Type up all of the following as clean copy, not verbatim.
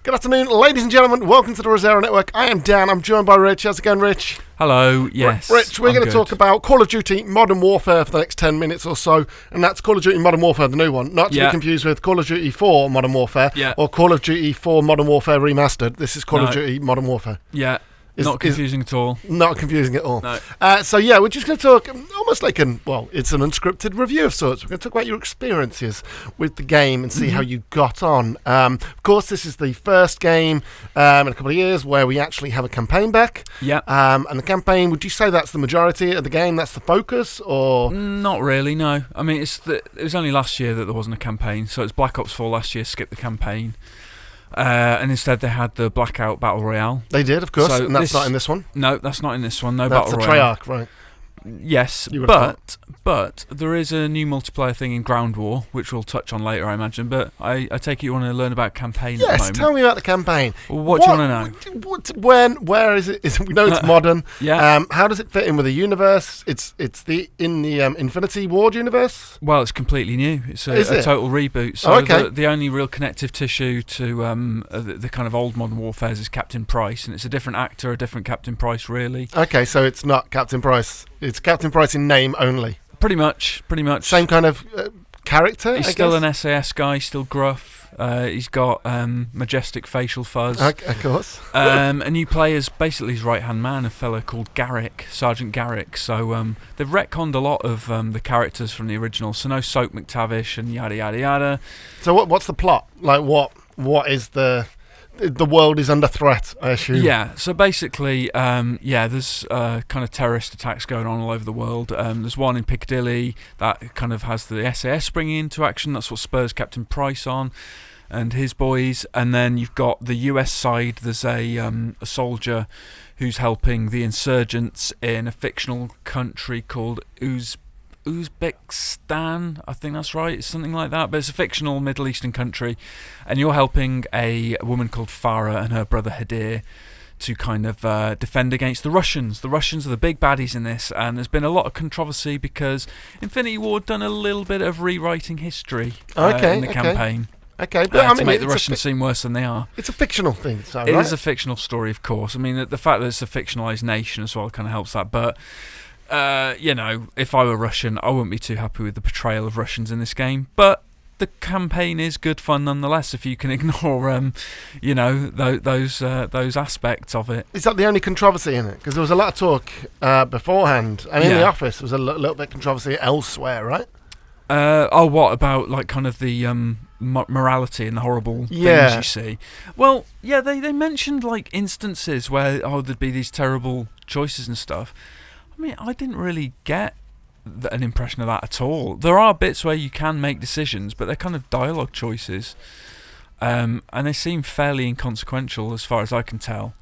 Good afternoon, ladies and gentlemen. Welcome to the Resero Network. I am Dan. I'm joined by Rich. How's it going, Rich? Hello, yes. Rich, we're going to talk about Call of Duty Modern Warfare for the next 10 minutes or so, and that's Call of Duty Modern Warfare, the new one. Not to be confused with Call of Duty 4 Modern Warfare or Call of Duty 4 Modern Warfare Remastered. This is Call of Duty Modern Warfare. Yeah. Not confusing at all. Not confusing at all. No. We're just going to talk almost like it's an unscripted review of sorts. We're going to talk about your experiences with the game and see how you got on. Of course, this is the first game in a couple of years where we actually have a campaign back. Yeah. And the campaign, would you say that's the majority of the game? That's the focus, or not really? No. I mean, it was only last year that there wasn't a campaign. So it's Black Ops 4 last year. Skipped the campaign. And instead they had the Blackout Battle Royale. They did, of course, and that's not in this one. No, that's not in this one. That's Battle Royale. Treyarch, right? Yes, but there is a new multiplayer thing in Ground War, which we'll touch on later, I imagine. But I take it you want to learn about campaign at the moment. Yes, tell me about the campaign. Well, what do you want to know? Where is it? We know it's modern. Yeah. How does it fit in with the universe? It's in the Infinity Ward universe? Well, it's completely new. It's a total reboot. So the only real connective tissue to the kind of old Modern Warfares is Captain Price, and it's a different actor, a different Captain Price, really. Okay, so it's not Captain Price. It's Captain Price in name only. Pretty much. Same kind of character. He's still an SAS guy, still gruff. He's got majestic facial fuzz. Of course. And you play as basically his right-hand man, a fellow called Garrick, Sergeant Garrick. So they've retconned a lot of the characters from the original. So no Soap McTavish and yada yada yada. So what's the plot? Like what is the world is under threat, I assume. Yeah, so basically, there's kind of terrorist attacks going on all over the world. There's one in Piccadilly that kind of has the SAS springing into action. That's what spurs Captain Price on and his boys. And then you've got the US side. There's a soldier who's helping the insurgents in a fictional country called Uzbekistan, I think that's right, it's something like that, but it's a fictional Middle Eastern country, and you're helping a woman called Farah and her brother Hadir to kind of defend against the Russians. The Russians are the big baddies in this, and there's been a lot of controversy because Infinity Ward done a little bit of rewriting history in the campaign. Okay, but to make the Russians seem worse than they are. It's a fictional thing, so It is a fictional story, of course. I mean, the fact that it's a fictionalised nation as well kind of helps that, but if I were Russian, I wouldn't be too happy with the portrayal of Russians in this game. But the campaign is good fun nonetheless, if you can ignore, those aspects of it. Is that the only controversy in it? Because there was a lot of talk beforehand, and in the office there was a little bit of controversy elsewhere, right? What about like kind of the morality and the horrible things you see? Well, yeah, they mentioned like instances where there'd be these terrible choices and stuff. I mean, I didn't really get an impression of that at all. There are bits where you can make decisions, but they're kind of dialogue choices. And they seem fairly inconsequential as far as I can tell.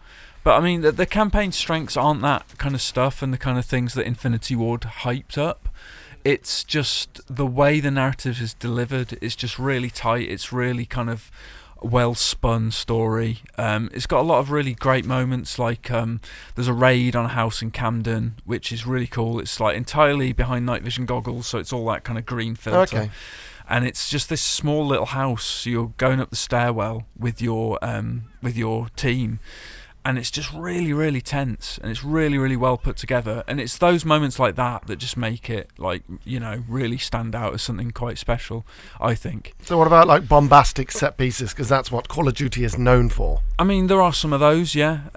But I mean, the campaign strengths aren't that kind of stuff and the kind of things that Infinity Ward hyped up. It's just the way the narrative is delivered. It's just really tight. It's really kind of well-spun story. It's got a lot of really great moments, like there's a raid on a house in Camden, which is really cool. It's like entirely behind night vision goggles, so it's all that kind of green filter. Okay. And it's just this small little house. You're going up the stairwell with your team, and it's just really, really tense, and it's really, really well put together. And it's those moments like that that just make it, like, really stand out as something quite special, I think. So what about, like, bombastic set pieces? Because that's what Call of Duty is known for. I mean, there are some of those, yeah.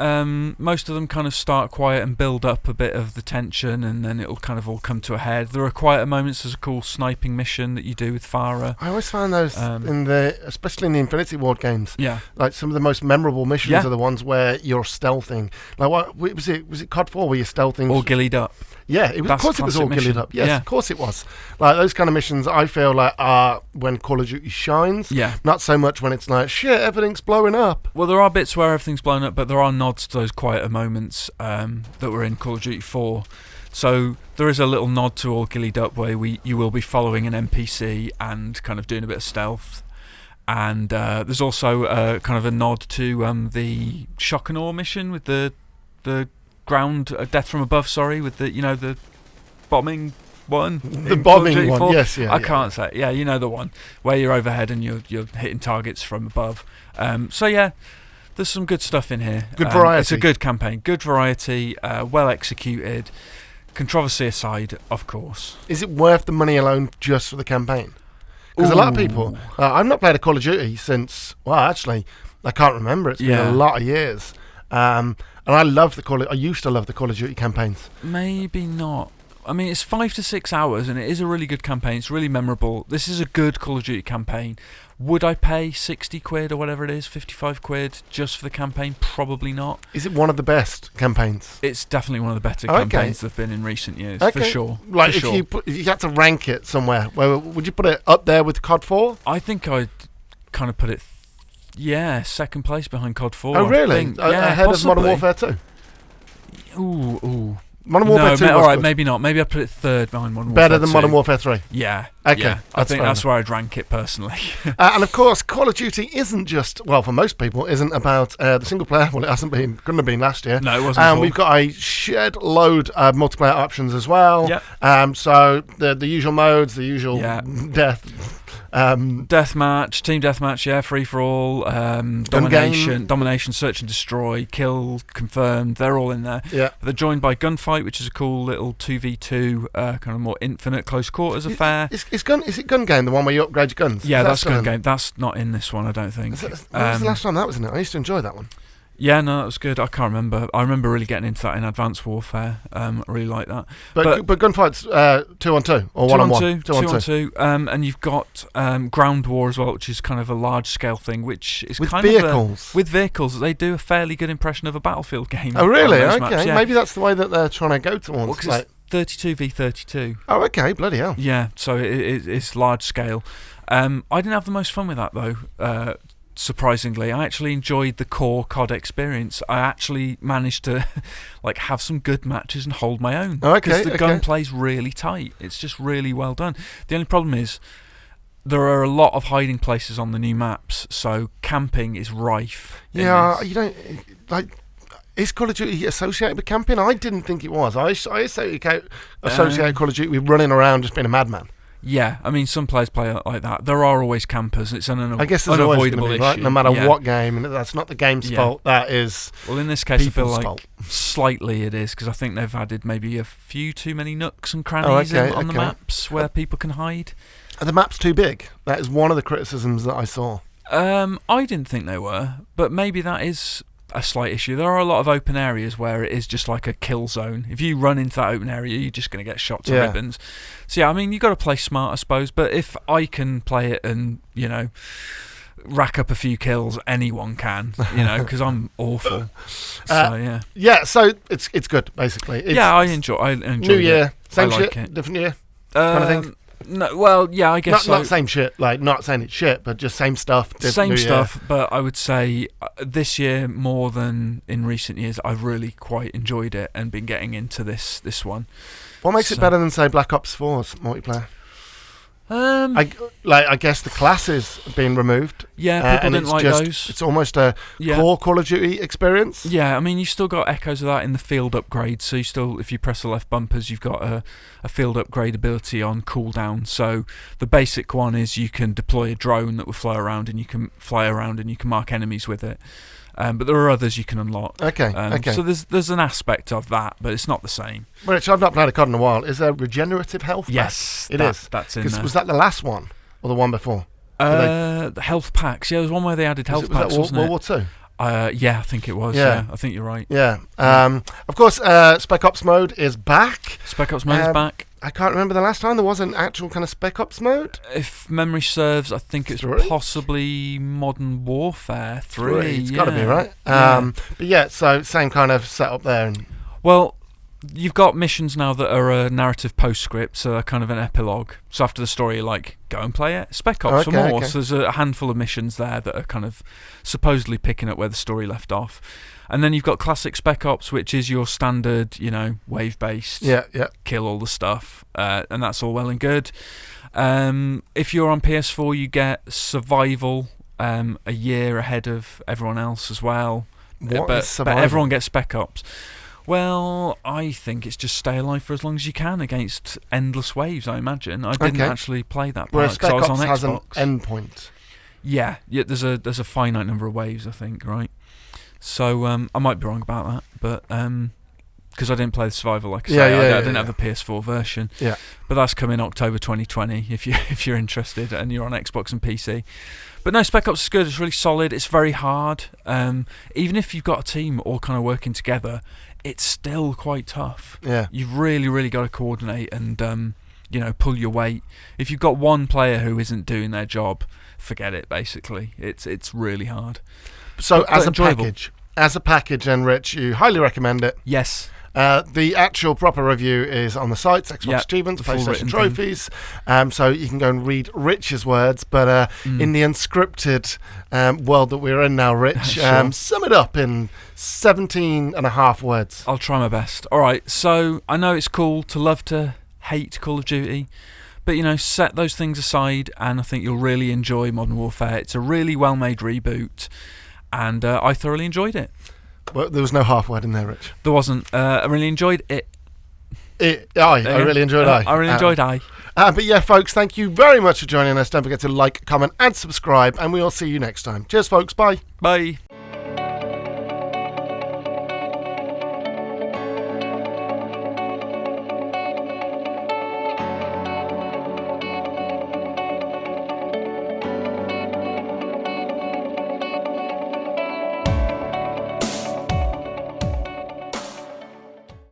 Most of them kind of start quiet and build up a bit of the tension, and then it'll kind of all come to a head. There are quieter moments. There's a cool sniping mission that you do with Farah. I always find those, especially in the Infinity Ward games, like some of the most memorable missions are the ones where you're stealthing. Like, what was it? Was it COD 4 where you're stealthing? All gillied up. Yeah, of course it was all gillied up. Yes, of course it was. Like, those kind of missions, I feel like, are when Call of Duty shines. Yeah. Not so much when it's like, shit, everything's blowing up. Well, there are bits where everything's blown up, but there are nods to those quieter moments that were in Call of Duty 4. So there is a little nod to all gillied up where you will be following an NPC and kind of doing a bit of stealth. And there's also kind of a nod to the shock and awe mission with the ground death from above. Sorry, with the the bombing one. The bombing one, yes, yeah. I can't say. Yeah, you know the one where you're overhead and you're hitting targets from above. So yeah, there's some good stuff in here. Good variety. It's a good campaign. Good variety. Well executed. Controversy aside, of course. Is it worth the money alone just for the campaign? Because a lot of people... I've not played a Call of Duty since... Well, actually, I can't remember. It's been a lot of years. And I love I used to love the Call of Duty campaigns. Maybe not. I mean, it's 5 to 6 hours, and it is a really good campaign. It's really memorable. This is a good Call of Duty campaign. Would I pay 60 quid or whatever it is, 55 quid, just for the campaign? Probably not. Is it one of the best campaigns? It's definitely one of the better campaigns that have been in recent years, for sure. Like, if you had to rank it somewhere, where would you put it up there with COD 4? I think I'd kind of put it, second place behind COD 4. Oh, really? Ahead of Modern Warfare 2? Ooh. Modern Warfare 2 all right, maybe not. Maybe I'd put it third behind Modern Warfare 2. Better than Modern Warfare 3? Yeah. Okay. Yeah. I think that's where I'd rank it personally. And of course, Call of Duty isn't just, well, for most people, isn't about the single player. Well, it couldn't have been last year. No, it wasn't. And we've got a shed load of multiplayer options as well. Yep. So the usual modes, the usual death. Deathmatch, team deathmatch, free for all, domination, search and destroy, kill, confirmed. They're all in there. Yeah, they're joined by gunfight, which is a cool little 2v2 kind of more infinite close quarters affair. Is it gun game, the one where you upgrade your guns? Yeah, that's gun game. That's not in this one, I don't think. When was the last time that was in it? I used to enjoy that one. Yeah, no, that was good. I can't remember. I remember really getting into that in Advanced Warfare. I really like that. But gunfights 2-on-2 or 1-on-1? 2-on-2. And you've got Ground War as well, which is kind of a large-scale thing, which is with kind vehicles. of... With vehicles. They do a fairly good impression of a Battlefield game. Oh, really? Okay. Maps, Maybe that's the way that they're trying to go towards. Well, 'cause it's 32v32. Oh, okay. Bloody hell. Yeah, so it's large-scale. I didn't have the most fun with that, though. Surprisingly, I actually enjoyed the core COD experience. I actually managed to have some good matches and hold my own. Oh, okay. Because the gunplay's really tight. It's just really well done. The only problem is there are a lot of hiding places on the new maps, so camping is rife. Yeah, you don't Is Call of Duty associated with camping? I didn't think it was. I associate Call of Duty with running around just being a madman. Yeah, I mean, some players play like that. There are always campers. It's I guess there's unavoidable always issue. Right? No matter what game, and that's not the game's fault. That is well, in this case, I feel like fault. Slightly it is, because I think they've added maybe a few too many nooks and crannies on the maps where people can hide. Are the maps too big? That is one of the criticisms that I saw. I didn't think they were, but maybe that is a slight issue. There are a lot of open areas where it is just like a kill zone. If you run into that open area, you're just going to get shot to ribbons. So I mean, you've got to play smart, I suppose. But if I can play it and rack up a few kills, anyone can. Because I'm awful. So so it's good basically. I enjoy New year, same shit, different year kind of thing. No, well, yeah, I guess not same shit. Like, not saying it's shit, but just same stuff. Same stuff, but I would say this year more than in recent years, I've really quite enjoyed it and been getting into this one. What makes it better than, say, Black Ops 4's multiplayer? I guess the classes have been removed. Yeah, people didn't like those. It's almost a core Call of Duty experience. Yeah, I mean, you've still got echoes of that in the field upgrade. So you still, if you press the left bumpers, you've got a field upgrade ability on cooldown. So the basic one is you can deploy a drone that will fly around, and you can mark enemies with it. But there are others you can unlock. Okay. So there's an aspect of that, but it's not the same. Which I've not played a COD in a while. Is there regenerative health? Yes, it is. That's in there. Was that the last one or the one before? The health packs. Yeah, there was one where they added health packs, wasn't it? World War II? Yeah, I think it was. Yeah, I think you're right. Yeah. Of course, Spec Ops mode is back. Spec Ops mode is back. I can't remember the last time there was an actual kind of Spec Ops mode. If memory serves, I think it's possibly Modern Warfare 3. It's got to be, right? But so same kind of setup there. Well, you've got missions now that are a narrative postscript, so they're kind of an epilogue. So after the story, you're like, go and play it. Spec Ops for more. Okay. So there's a handful of missions there that are kind of supposedly picking up where the story left off. And then you've got classic Spec Ops, which is your standard, wave-based, kill all the stuff, and that's all well and good. If you're on PS4, you get survival a year ahead of everyone else as well. What is survival? But everyone gets Spec Ops. Well, I think it's just stay alive for as long as you can against endless waves, I imagine. I didn't actually play that part whereas because I was on Spec Ops has Xbox. an end point. Yeah, there's a finite number of waves, I think, right? So I might be wrong about that, but because I didn't play the survival, like I say, I didn't have the PS4 version. Yeah, but that's coming October 2020 if you're interested and you're on Xbox and PC. But no, Spec Ops is good. It's really solid. It's very hard. Even if you've got a team all kind of working together, it's still quite tough. Yeah, you've really got to coordinate and pull your weight. If you've got one player who isn't doing their job, forget it. Basically, it's really hard. So but as enjoyable. a package, then Rich, you highly recommend it. Yes. The actual proper review is on the sites, Xbox Achievements, PlayStation Trophies. So you can go and read Rich's words. But in the unscripted world that we're in now, Rich, sure. Sum it up in 17 and a half words. I'll try my best. All right. So I know it's cool to love to hate Call of Duty, but set those things aside, and I think you'll really enjoy Modern Warfare. It's a really well-made reboot, and I thoroughly enjoyed it. Well, there was no half word in there, Rich. There wasn't. I really enjoyed it. I really enjoyed it. I really enjoyed it. But yeah, folks, thank you very much for joining us. Don't forget to like, comment, and subscribe, and we'll see you next time. Cheers, folks. Bye. Bye.